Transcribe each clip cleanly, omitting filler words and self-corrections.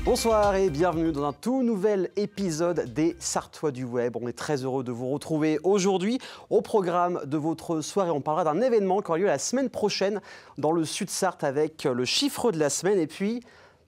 Bonsoir et bienvenue dans un tout nouvel épisode des Sartois du Web. On est très heureux de vous retrouver aujourd'hui. Au programme de votre soirée, on parlera d'un événement qui aura lieu la semaine prochaine dans le Sud-Sarthe avec le chiffre de la semaine. Et puis,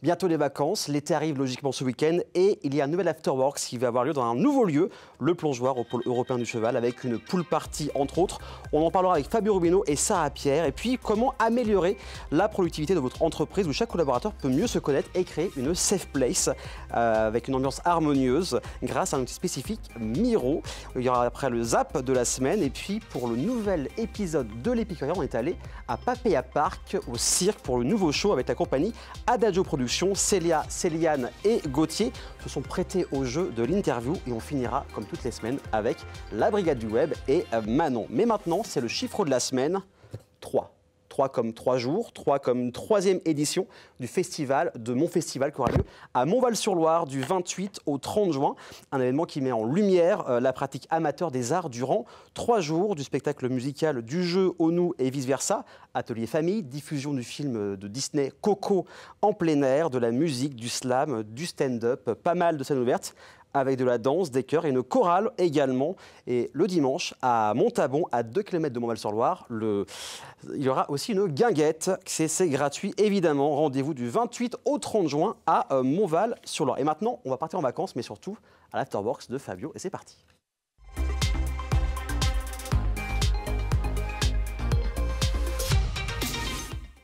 bientôt les vacances, l'été arrive logiquement ce week-end et il y a un nouvel Afterworks qui va avoir lieu dans un nouveau lieu, le Plongeoir au pôle européen du cheval avec une pool party entre autres. On en parlera avec Fabio Rubino et Sarah Pierre. Et puis comment améliorer la productivité de votre entreprise où chaque collaborateur peut mieux se connaître et créer une safe place avec une ambiance harmonieuse grâce à un outil spécifique Miro. Il y aura après le zap de la semaine et puis pour le nouvel épisode de l'Épicurien, on est allé à Papaya Park au cirque pour le nouveau show avec la compagnie Adagio Productions. Célia, Céliane et Gauthier se sont prêtés au jeu de l'interview et on finira comme toutes les semaines avec la Brigade du Web et Manon. Mais maintenant, c'est le chiffre de la semaine, 3. 3 comme 3 jours, 3 comme 3e édition du festival, de Mon Festival qui aura lieu à Montval-sur-Loire du 28 au 30 juin. Un événement qui met en lumière la pratique amateur des arts durant 3 jours, du spectacle musical, du jeu au nous et vice-versa, atelier famille, diffusion du film de Disney Coco en plein air, de la musique, du slam, du stand-up, pas mal de scènes ouvertes, avec de la danse, des chœurs et une chorale également. Et le dimanche, à Montabon, à 2 km de Montval-sur-Loire, il y aura aussi une guinguette. C'est gratuit, évidemment. Rendez-vous du 28 au 30 juin à Montval-sur-Loire. Et maintenant, on va partir en vacances, mais surtout à l'Afterworks de Fabio. Et c'est parti.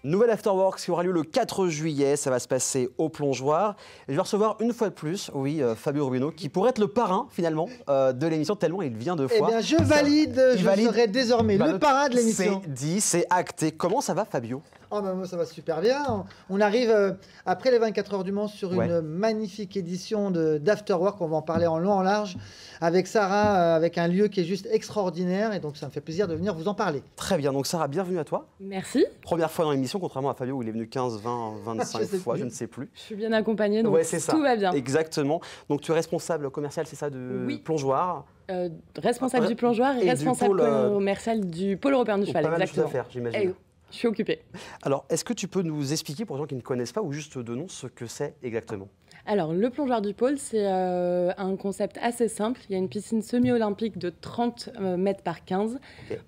Nouvel Afterworks qui aura lieu le 4 juillet, ça va se passer au Plongeoir. Et je vais recevoir une fois de plus, Fabio Rubino, qui pourrait être le parrain finalement de l'émission, tellement il vient 2 fois. Eh bien, je valide, je serai désormais le parrain de l'émission. C'est dit, c'est acté. Comment ça va, Fabio? Oh ben moi ça va super bien. On arrive après les 24 heures du Mans sur une magnifique édition d'Afterwork. On va en parler en long en large avec Sarah, avec un lieu qui est juste extraordinaire. Et donc ça me fait plaisir de venir vous en parler. Très bien, donc Sarah, bienvenue à toi. Merci. Première fois dans l'émission, contrairement à Fabio où il est venu 15, 20, 25 fois, je ne sais plus. Je suis bien accompagnée, donc tout va bien. Exactement. Donc tu es responsable commercial, c'est ça, de Plongeoir? Responsable du Plongeoir et responsable commercial du pôle européen du cheval. Pas mal de choses à faire, j'imagine. Je suis occupée. Alors, est-ce que tu peux nous expliquer, pour les gens qui ne connaissent pas, ou juste de nom, ce que c'est exactement? Alors, le Plongeoir du pôle, c'est un concept assez simple. Il y a une piscine semi-olympique de 30 mètres par 15,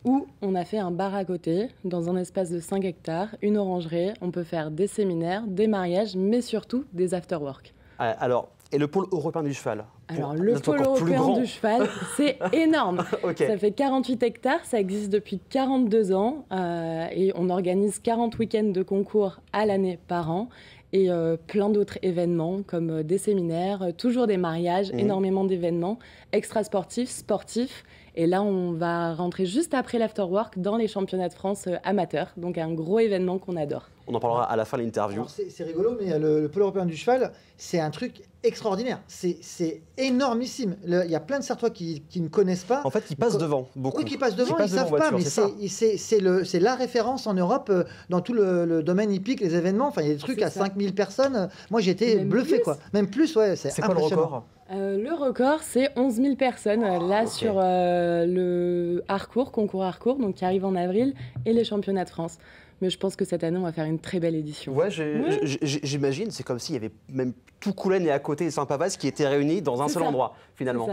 où on a fait un bar à côté, dans un espace de 5 hectares, une orangerie. On peut faire des séminaires, des mariages, mais surtout des after-work. Alors, et le pôle européen du cheval? Alors, le pôle européen du cheval, c'est énorme. Ça fait 48 hectares, ça existe depuis 42 ans et on organise 40 week-ends de concours à l'année par an et plein d'autres événements comme des séminaires, toujours des mariages, énormément d'événements extra-sportifs, sportifs. Et là, on va rentrer juste après l'Afterwork dans les championnats de France amateurs, donc un gros événement qu'on adore. On en parlera à la fin de l'interview. C'est rigolo, mais le pôle européen du cheval, c'est un truc extraordinaire. C'est énormissime. Il y a plein de Sartois qui ne connaissent pas. En fait, qui passent devant, beaucoup. Oui, qui passent devant, ils ne savent pas, mais c'est la référence en Europe dans tout le domaine hippique, les événements. Enfin, il y a des trucs à 5000 personnes. Moi, j'ai été bluffé, quoi. Même plus, ouais, c'est impressionnant. Quoi le record? Le record, c'est 11 000 personnes, sur le Harcourt, concours Harcourt, donc qui arrive en avril, et les championnats de France. Mais je pense que cette année, on va faire une très belle édition. Ouais, j'imagine. C'est comme s'il y avait même tout Coulennes et à côté Saint-Pavas qui étaient réunis dans un seul endroit, finalement.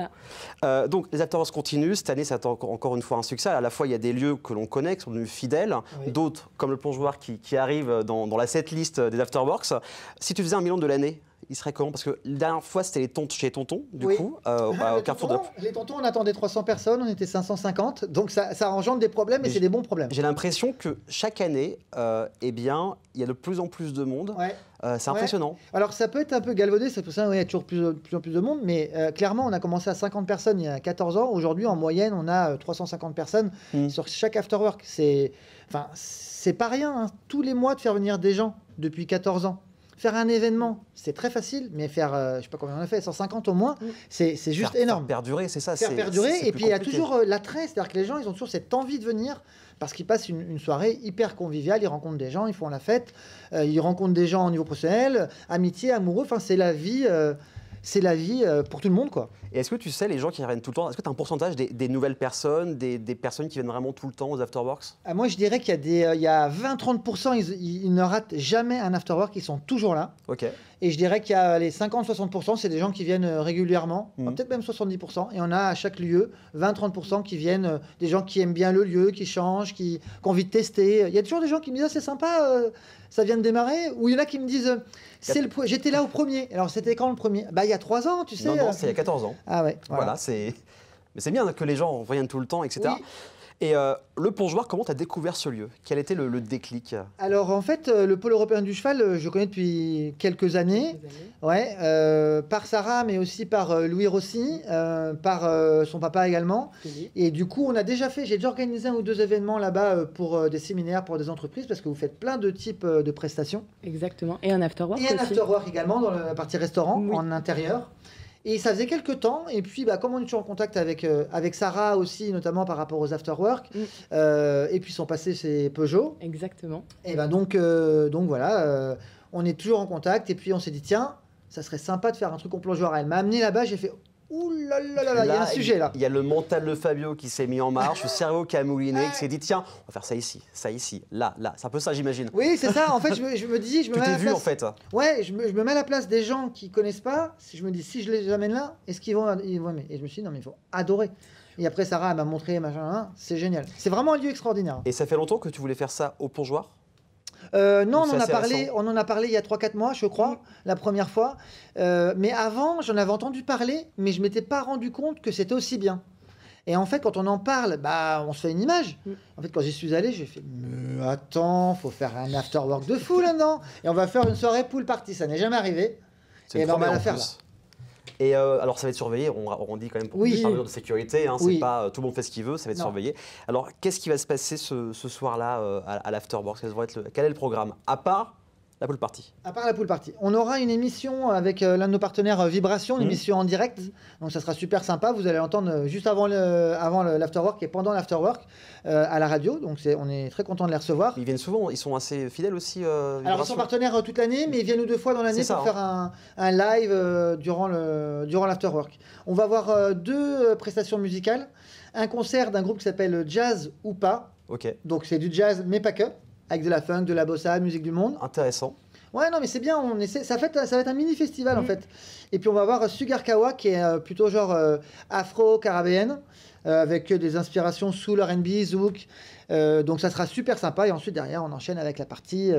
Donc, les Afterworks continuent. Cette année, c'est encore une fois un succès. À la fois, il y a des lieux que l'on connaît, qui sont devenus fidèles. D'autres, comme le Plongeoir, qui arrivent dans la setlist des Afterworks. Si tu faisais 1 million de l'année, il serait comment? Parce que la dernière fois, c'était chez Tonton, du coup, au Carrefour de... Les Tontons, on attendait 300 personnes, on était 550. Donc, ça engendre des problèmes, et c'est des bons problèmes. J'ai l'impression que chaque année, il y a de plus en plus de monde. C'est impressionnant. Alors, ça peut être un peu galvaudé, c'est pour ça qu'il y a toujours plus en plus de monde. Mais clairement, on a commencé à 50 personnes il y a 14 ans. Aujourd'hui, en moyenne, on a 350 personnes sur chaque afterwork. C'est pas rien, hein, tous les mois de faire venir des gens depuis 14 ans. Faire un événement, c'est très facile, mais faire, je ne sais pas combien on a fait, 150 au moins, c'est juste énorme. Faire perdurer, c'est ça. Faire perdurer, et puis il y a toujours l'attrait, c'est-à-dire que les gens, ils ont toujours cette envie de venir, parce qu'ils passent une soirée hyper conviviale, ils rencontrent des gens, ils font la fête, ils rencontrent des gens au niveau professionnel, amitié, amoureux, enfin c'est la vie... c'est la vie pour tout le monde, quoi. Et est-ce que tu sais, les gens qui reviennent tout le temps, est-ce que tu as un pourcentage des nouvelles personnes, des personnes qui viennent vraiment tout le temps aux afterworks? Moi, je dirais qu'il y a 20-30%, ils ne ratent jamais un afterwork, ils sont toujours là. Ok. Et je dirais qu'il y a les 50-60%, c'est des gens qui viennent régulièrement, peut-être même 70%. Et on a à chaque lieu 20-30% qui viennent, des gens qui aiment bien le lieu, qui changent, qui ont envie de tester. Il y a toujours des gens qui me disent c'est sympa, ça vient de démarrer. Ou il y en a qui me disent j'étais là au premier. Alors c'était quand le premier? Il y a 3 ans, tu sais. Non, c'est il y a 14 ans. Ah ouais. Voilà, mais c'est bien que les gens reviennent tout le temps, etc. Oui. Et le Plongeoir, comment tu as découvert ce lieu? Quel était le déclic? Alors en fait, le pôle européen du cheval, je connais depuis quelques années. Ouais, par Sarah, mais aussi par Louis Rossi, par son papa également. Et du coup, j'ai déjà organisé 1 ou 2 événements là-bas pour des séminaires, pour des entreprises, parce que vous faites plein de types de prestations. Exactement. Et un afterwork aussi. Et un afterwork également dans la partie restaurant, en intérieur. Et ça faisait quelques temps, et puis comme on est toujours en contact avec Sarah aussi, notamment par rapport aux afterwork, et puis son passé c'est Peugeot. Exactement. Et donc voilà, on est toujours en contact, et puis on s'est dit tiens, ça serait sympa de faire un truc en plongeoir. Elle m'a amené là-bas, j'ai fait ouh là là là, il y a un sujet là. Il y a le mental de Fabio qui s'est mis en marche, le cerveau qui a mouliné, qui s'est dit tiens, on va faire ça ici, là. C'est un peu ça, j'imagine. Oui, c'est ça. En fait, je me dis, tu t'es vu en fait. Ouais, je me mets à la place des gens qui connaissent pas. Si je me dis, si je les amène là, est-ce qu'ils vont aimer? Et je me suis dit non, mais il faut adorer. Et après, Sarah elle m'a montré machin, c'est génial. C'est vraiment un lieu extraordinaire. Et ça fait longtemps que tu voulais faire ça au Plongeoir? Non, on en a parlé il y a 3-4 mois, je crois, la première fois. Mais avant, j'en avais entendu parler, mais je ne m'étais pas rendu compte que c'était aussi bien. Et en fait, quand on en parle, on se fait une image. En fait, quand j'y suis allé, j'ai fait mais attends, faut faire un afterwork de fou là-dedans. Et on va faire une soirée pool party, ça n'est jamais arrivé. Et on va la faire là. Et alors, ça va être surveillé, on dit quand même pour des mesures de sécurité, hein, c'est pas tout le monde fait ce qu'il veut, ça va être surveillé. Alors, qu'est-ce qui va se passer ce soir-là à l'afterwork? Quel est le programme, à part la pool party? À part la pool party. On aura une émission avec l'un de nos partenaires Vibration, une émission en direct. Donc ça sera super sympa. Vous allez l'entendre juste avant l'afterwork et pendant l'afterwork à la radio. Donc on est très content de les recevoir. Ils viennent souvent, ils sont assez fidèles aussi. Alors ils sont partenaires toute l'année, mais ils viennent 1 ou 2 fois dans l'année pour faire un live durant l'afterwork. On va avoir 2 prestations musicales. Un concert d'un groupe qui s'appelle Jazz ou pas. Ok. Donc c'est du jazz, mais pas que. Avec de la funk, de la bossa, musique du monde. Intéressant. Ouais, non, mais c'est bien. Ça va être un mini festival en fait. Et puis on va avoir Sugar Kawa qui est plutôt genre afro-caribéenne avec des inspirations soul, R&B, zouk. Donc ça sera super sympa. Et ensuite derrière, on enchaîne avec la partie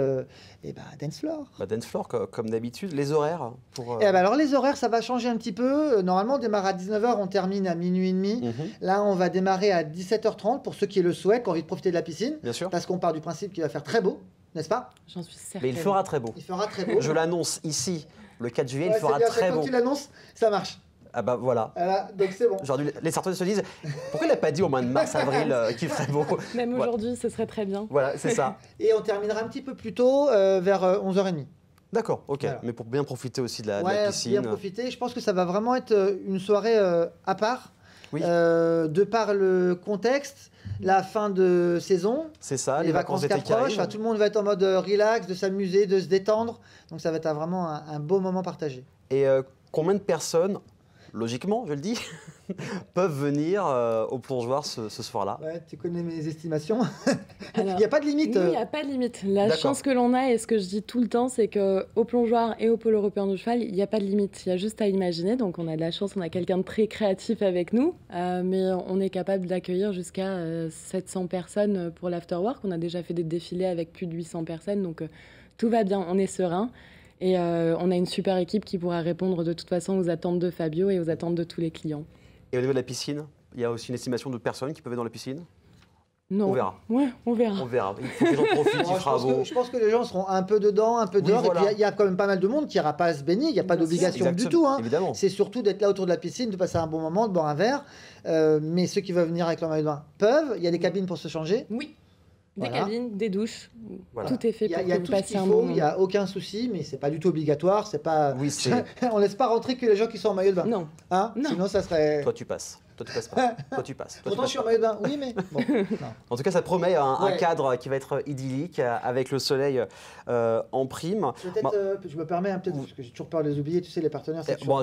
dance floor. Dance floor comme d'habitude. Les horaires pour. Alors les horaires, ça va changer un petit peu. Normalement, on démarre à 19h, on termine à minuit et demi. Là, on va démarrer à 17h30 pour ceux qui le souhaitent, qui ont envie de profiter de la piscine. Bien sûr. Parce qu'on part du principe qu'il va faire très beau. N'est-ce pas? J'en suis certaine. Mais il fera très beau. Il fera très beau. Je l'annonce ici, le 4 juillet, il fera très beau. Quand tu l'annonces, ça marche. Ah bah voilà. Donc c'est bon. Aujourd'hui, les Sartois se disent pourquoi il n'a pas dit au mois de mars, avril qu'il ferait beau? Même aujourd'hui, ce serait très bien. Voilà, c'est ça. Et on terminera un petit peu plus tôt, vers 11h30. D'accord, ok. Voilà. Mais pour bien profiter aussi de la piscine. Bien profiter. Je pense que ça va vraiment être une soirée à part. Oui. De par le contexte, la fin de saison, c'est ça, les vacances qui approchent, tout le monde va être en mode relax, de s'amuser, de se détendre. Donc ça va être vraiment un beau moment partagé. Et combien de personnes, logiquement, je le dis, peuvent venir au Plongeoir ce soir-là? Ouais, tu connais mes estimations. Il n'y a pas de limite. Oui, il n'y a pas de limite. La chance que l'on a, et ce que je dis tout le temps, c'est qu'au Plongeoir et au pôle européen du cheval, il n'y a pas de limite. Il y a juste à imaginer. Donc on a de la chance, on a quelqu'un de très créatif avec nous, mais on est capable d'accueillir jusqu'à 700 personnes pour l'afterwork. On a déjà fait des défilés avec plus de 800 personnes, donc tout va bien, on est serein. Et on a une super équipe qui pourra répondre de toute façon aux attentes de Fabio et aux attentes de tous les clients. Et au niveau de la piscine, il y a aussi une estimation de personnes qui peuvent être dans la piscine? Non. On verra. Ouais, on verra. On verra. Il faut que les gens profitent, il fera beau. Je pense que les gens seront un peu dedans, un peu dehors. Voilà. Et puis il y a quand même pas mal de monde qui n'ira pas se baigner. Il n'y a pas d'obligation du tout. Hein. Évidemment. C'est surtout d'être là autour de la piscine, de passer un bon moment, de boire un verre. Mais ceux qui veulent venir avec leur maillot de bain peuvent. Il y a des cabines pour se changer. Oui. Des cabines, des douches, tout est fait pour que vous passiez un bon moment. Il n'y a aucun souci, mais c'est pas du tout obligatoire. C'est pas. Oui, on laisse pas rentrer que les gens qui sont en maillot de bain. Non. Hein non. Sinon, ça serait. Toi, tu passes. Toi, tu passes pas. Toi, tu passes. Pourtant, je suis en maillot de bain. Oui, mais. Bon, en tout cas, ça promet un cadre qui va être idyllique avec le soleil en prime. Peut-être, je me permets, peut-être, parce que j'ai toujours peur de les oublier. Tu sais, les partenaires. Bon,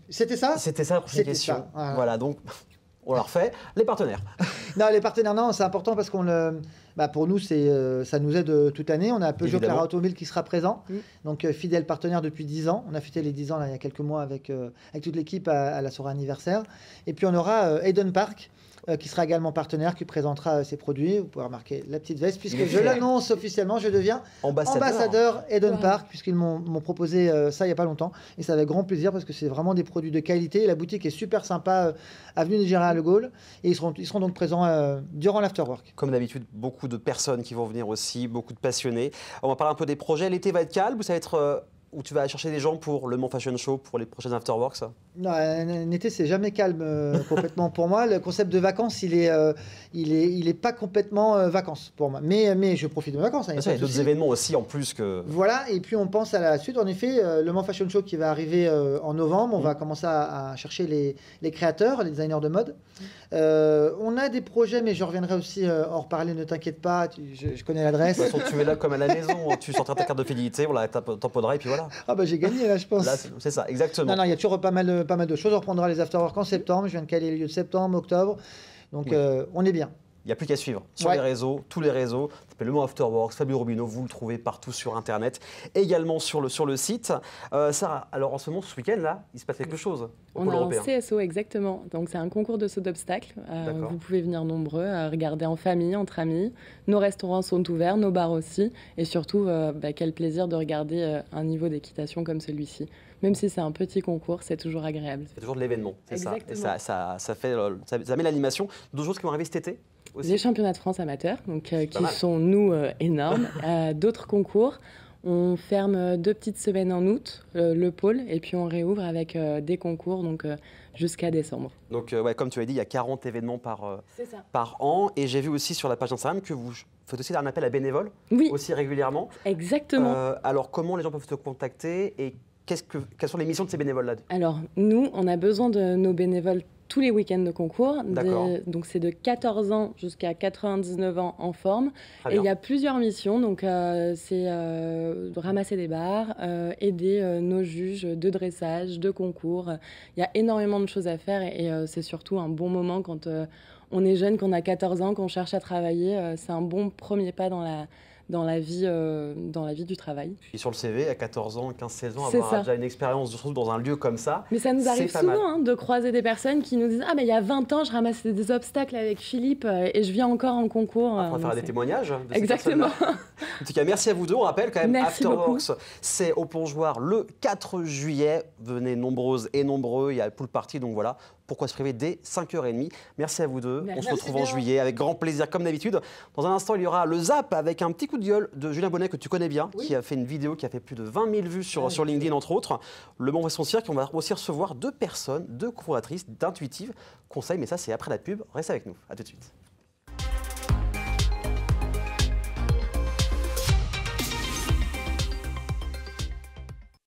c'était ça. C'était ça la prochaine question. Voilà, donc. On leur fait les partenaires. Non, les partenaires, non, c'est important parce qu'on Pour nous, ça nous aide toute l'année. On a Peugeot Clara Automobile qui sera présent, donc fidèle partenaire depuis 10 ans. On a fêté les 10 ans là, il y a quelques mois avec toute l'équipe à la soirée anniversaire. Et puis on aura Eden Park, qui sera également partenaire, qui présentera ses produits. Vous pouvez remarquer la petite veste, puisque je l'annonce officiellement, je deviens ambassadeur Eden Park, puisqu'ils m'ont proposé ça il n'y a pas longtemps. Et ça avec grand plaisir, parce que c'est vraiment des produits de qualité. La boutique est super sympa, avenue du Général de Gaulle. Et ils seront donc présents durant l'afterwork. Comme d'habitude, beaucoup de personnes qui vont venir aussi, beaucoup de passionnés. On va parler un peu des projets. L'été va être calme, ça va être... où tu vas chercher des gens pour le Mans Fashion Show, pour les prochaines afterworks? Non, un été, c'est jamais calme complètement pour moi. Le concept de vacances, il est pas complètement vacances pour moi. Mais je profite de vacances. Il y a d'autres événements aussi en plus que... Voilà, et puis on pense à la suite. En effet, le Mans Fashion Show qui va arriver en novembre, on va commencer à chercher les créateurs, les designers de mode. On a des projets, mais je reviendrai aussi en reparler, ne t'inquiète pas, je connais l'adresse. De toute façon, tu es là comme à la maison, tu sortiras ta carte de fidélité, on la tamponneras et puis voilà. Ah j'ai gagné là, je pense. Là, c'est ça, exactement. Non, il y a toujours pas mal de choses. On reprendra les afterworks en septembre. Je viens de caler les lieux de septembre, octobre. Donc on est bien. Il n'y a plus qu'à suivre sur les réseaux, tous les réseaux. Ça s'appelle le Mans Afterworks, Fabio Rubino, vous le trouvez partout sur Internet, également sur le site. Sarah, alors en ce moment, ce week-end, là, il se passe quelque chose au Pôle européen. On a un CSO, exactement. Donc c'est un concours de saut d'obstacles. Vous pouvez venir nombreux, regarder en famille, entre amis. Nos restaurants sont ouverts, nos bars aussi. Et surtout, quel plaisir de regarder un niveau d'équitation comme celui-ci. Même si c'est un petit concours, c'est toujours agréable. C'est toujours de l'événement, c'est ça. Et ça met l'animation. D'autres choses qui vont arriver cet été aussi. Les championnats de France amateurs, donc, qui sont, nous, énormes. D'autres concours. On ferme 2 petites semaines en août, le pôle, et puis on réouvre avec des concours donc, jusqu'à décembre. Donc, comme tu as dit, il y a 40 événements par an. Et j'ai vu aussi sur la page Instagram que vous faites aussi un appel à bénévoles, aussi régulièrement. Exactement. Alors, comment les gens peuvent te contacter et quelles sont les missions de ces bénévoles-là? Alors, nous, on a besoin de nos bénévoles tous les week-ends de concours. Donc, c'est de 14 ans jusqu'à 99 ans en forme. Et il y a plusieurs missions. Donc, c'est de ramasser des barres, aider nos juges de dressage, de concours. Il y a énormément de choses à faire et c'est surtout un bon moment quand on est jeune, qu'on a 14 ans, qu'on cherche à travailler. C'est un bon premier pas dans la vie du travail. Et sur le CV, à 14 ans, 15-16 ans, avoir déjà une expérience dans un lieu comme ça. Mais ça nous arrive souvent de croiser des personnes qui nous disent « Ah, mais il y a 20 ans, je ramassais des obstacles avec Philippe et je viens encore en concours. » On va faire des témoignages de Exactement. En tout cas, merci à vous deux. On rappelle quand même, Afterworks, c'est au Plongeoir le 4 juillet. Venez nombreuses et nombreux. Il y a le pool party, donc voilà. Pourquoi se priver dès 5h30? Merci à vous deux. On se retrouve en juillet avec grand plaisir comme d'habitude. Dans un instant, il y aura le Zap avec un petit coup de gueule de Julien Bonnet que tu connais bien, qui a fait une vidéo qui a fait plus de 20 000 vues sur LinkedIn entre autres. Le Mans Fashion Cirque, on va aussi recevoir 2 personnes, 2 cofondatrices d'Intuitive Conseil, mais ça c'est après la pub. Reste avec nous. À tout de suite.